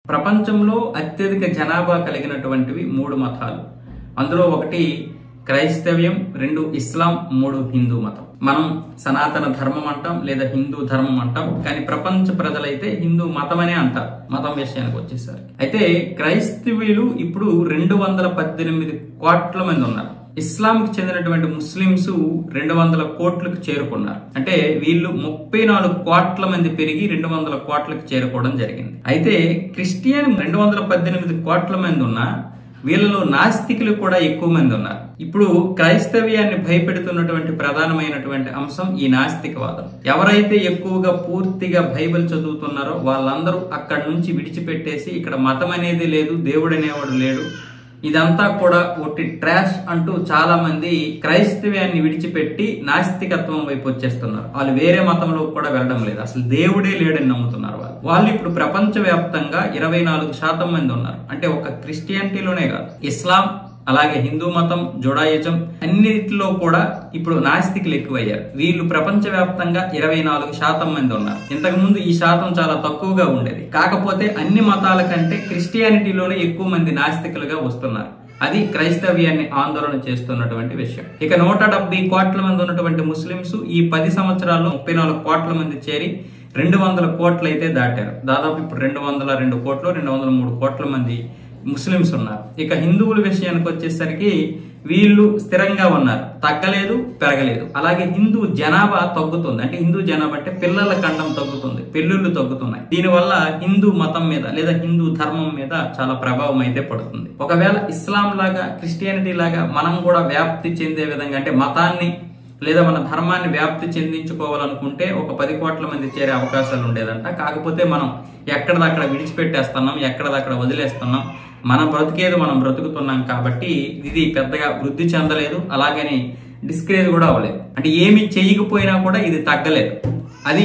ప్రపంచంలో అత్యధిక జనాభా కలిగినటువంటివి 3 మతాలు. అందులో ఒకటి క్రైస్తవ్యం, 2 ఇస్లాం, 3 హిందూ మతం. మనం సనాతన ధర్మం అంటాం లేదా హిందూ ధర్మం అంటాం, కానీ ప్రపంచ ప్రజలైతే హిందూ మతం అనే అంటారు మతం విషయానికి వచ్చేసరికి. అయితే క్రైస్తవులు ఇప్పుడు 218 కోట్ల మంది ఉన్నారు. ఇస్లాంకి చెందినటువంటి ముస్లింస్ 200 కోట్లకు చేరుకున్నారు. అంటే వీళ్ళు 34 కోట్ల మంది పెరిగి 200 కోట్లకు చేరుకోవడం జరిగింది. అయితే క్రిస్టియన్ 218 కోట్ల మంది ఉన్నా వీళ్ళలో నాస్తికులు కూడా ఎక్కువ మంది ఉన్నారు. ఇప్పుడు క్రైస్తవ్యాన్ని భయపెడుతున్నటువంటి ప్రధానమైనటువంటి అంశం ఈ నాస్తికవాదం. ఎవరైతే ఎక్కువగా పూర్తిగా బైబిల్ చదువుతున్నారో వాళ్ళందరూ అక్కడి నుంచి విడిచిపెట్టేసి ఇక్కడ మతం అనేది లేదు, దేవుడు అనేవాడు లేడు, ఇదంతా కూడా ఒట్టి ట్రాష్ అంటూ చాలా మంది క్రైస్తవ్యాన్ని విడిచిపెట్టి నాస్తికత్వం వైపు వచ్చేస్తున్నారు. వాళ్ళు వేరే మతంలో కూడా వెళ్ళడం లేదు, అసలు దేవుడే లేడని నమ్ముతున్నారు. వాళ్ళు ఇప్పుడు ప్రపంచ వ్యాప్తంగా 24% మంది ఉన్నారు. అంటే ఒక క్రిస్టియానిటీలోనే కాదు, ఇస్లాం అలాగే హిందూ మతం, జుడాయిజం అన్నిటిలో కూడా ఇప్పుడు నాస్తికులు ఎక్కువయ్యారు. వీళ్ళు ప్రపంచ వ్యాప్తంగా 24% మంది ఉన్నారు. ఇంతకు ముందు ఈ శాతం చాలా తక్కువగా ఉండేది. కాకపోతే అన్ని మతాల కంటే క్రిస్టియానిటీలోనే ఎక్కువ మంది నాస్తికులుగా వస్తున్నారు. అది క్రైస్తవ్యాన్ని ఆందోళన చేస్తున్నటువంటి విషయం. ఇక 170 కోట్ల మంది ఉన్నటువంటి ముస్లింస్ ఈ 10 సంవత్సరాల్లో 34 కోట్ల మంది చేరి 200 కోట్లు అయితే దాటారు. దాదాపు ఇప్పుడు 202 కోట్లు 203 కోట్ల మంది ముస్లింస్ ఉన్నారు. ఇక హిందువుల విషయానికి వచ్చేసరికి వీళ్ళు స్థిరంగా ఉన్నారు, తగ్గలేదు పెరగలేదు. అలాగే హిందూ జనాభా తగ్గుతుంది. అంటే హిందూ జనాభా అంటే పిల్లల ఖండం తగ్గుతుంది, పెళ్లిళ్లు తగ్గుతున్నాయి. దీనివల్ల హిందూ మతం మీద లేదా హిందూ ధర్మం మీద చాలా ప్రభావం అయితే పడుతుంది. ఒకవేళ ఇస్లాం లాగా క్రిస్టియానిటీ లాగా మనం కూడా వ్యాప్తి చెందే విధంగా, అంటే మతాన్ని లేదా మన ధర్మాన్ని వ్యాప్తి చెందించుకోవాలనుకుంటే ఒక 10 కోట్ల మంది చేరే అవకాశాలు ఉండేదంట. కాకపోతే మనం ఎక్కడదక్కడ విడిచిపెట్టేస్తున్నాం, ఎక్కడదక్కడ వదిలేస్తున్నాం. మనం బ్రతికేది మనం బ్రతుకుతున్నాం కాబట్టి ఇది పెద్దగా వృద్ధి చెందలేదు, అలాగని డిస్కరేజ్ కూడా అవ్వలేదు. అంటే ఏమి చేయకపోయినా కూడా ఇది తగ్గలేదు. అది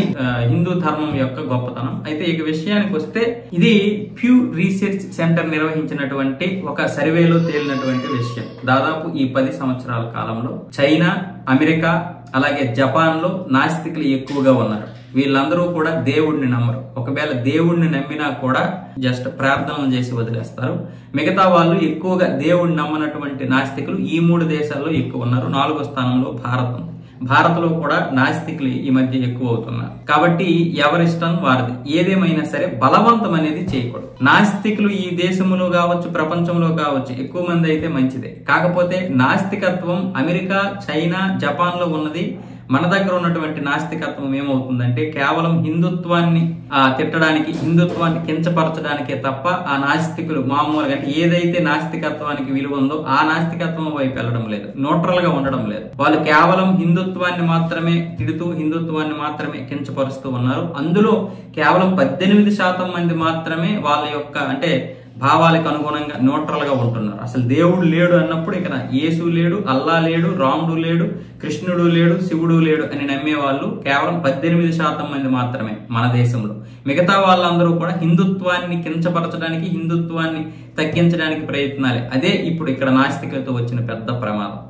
హిందూ ధర్మం యొక్క గొప్పతనం. అయితే ఈ విషయానికి వస్తే ఇది ప్యూ రీసెర్చ్ సెంటర్ నిర్వహించినటువంటి ఒక సర్వేలో తేలినటువంటి విషయం. దాదాపు ఈ 10 సంవత్సరాల కాలంలో చైనా, అమెరికా అలాగే జపాన్ లో నాస్తికులు ఎక్కువగా ఉన్నారు. వీళ్ళందరూ కూడా దేవుడిని నమ్మరు. ఒకవేళ దేవుడిని నమ్మినా కూడా జస్ట్ ప్రార్థనలు చేసి వదిలేస్తారు. మిగతా వాళ్ళు ఎక్కువగా దేవుడిని నమ్మనటువంటి నాస్తికులు ఈ 3 దేశాల్లో ఎక్కువ ఉన్నారు. 4వ స్థానంలో భారతం. భారత్లో కూడా నాస్తికులు ఈ మధ్య ఎక్కువ అవుతున్నారు. కాబట్టి ఎవరిష్టం వారిది. ఏదేమైనా సరే బలవంతం అనేది చేయకూడదు. నాస్తికులు ఈ దేశంలో కావచ్చు, ప్రపంచంలో కావచ్చు, ఎక్కువ మంది అయితే మంచిదే. కాకపోతే నాస్తికత్వం అమెరికా, చైనా, జపాన్ లో ఉన్నది. మన దగ్గర ఉన్నటువంటి నాస్తికత్వం ఏమవుతుందంటే కేవలం హిందుత్వాన్ని తిట్టడానికి, హిందుత్వాన్ని కించపరచడానికే తప్ప ఆ నాస్తికులు మామూలుగా అంటే ఏదైతే నాస్తికత్వానికి విలువ ఉందో ఆ నాస్తికత్వం వైపు వెళ్ళడం లేదు, న్యూట్రల్ గా ఉండడం లేదు. వాళ్ళు కేవలం హిందుత్వాన్ని మాత్రమే తిడుతూ, హిందుత్వాన్ని మాత్రమే కించపరుస్తూ ఉన్నారు. అందులో కేవలం 18% మంది మాత్రమే వాళ్ళ యొక్క అంటే భావాలకు అనుగుణంగా న్యూట్రల్ గా ఉంటున్నారు. అసలు దేవుడు లేడు అన్నప్పుడు ఇక యేసు లేడు, అల్లా లేడు, రాముడు లేడు, కృష్ణుడు లేడు, శివుడు లేడు అని నమ్మే వాళ్ళు కేవలం 18% మంది మాత్రమే మన దేశంలో. మిగతా వాళ్ళందరూ కూడా హిందుత్వాన్ని కించపరచడానికి, హిందుత్వాన్ని తగ్గించడానికి ప్రయత్నాలే. అదే ఇప్పుడు ఇక్కడ నాస్తికులతో వచ్చిన పెద్ద ప్రమాదం.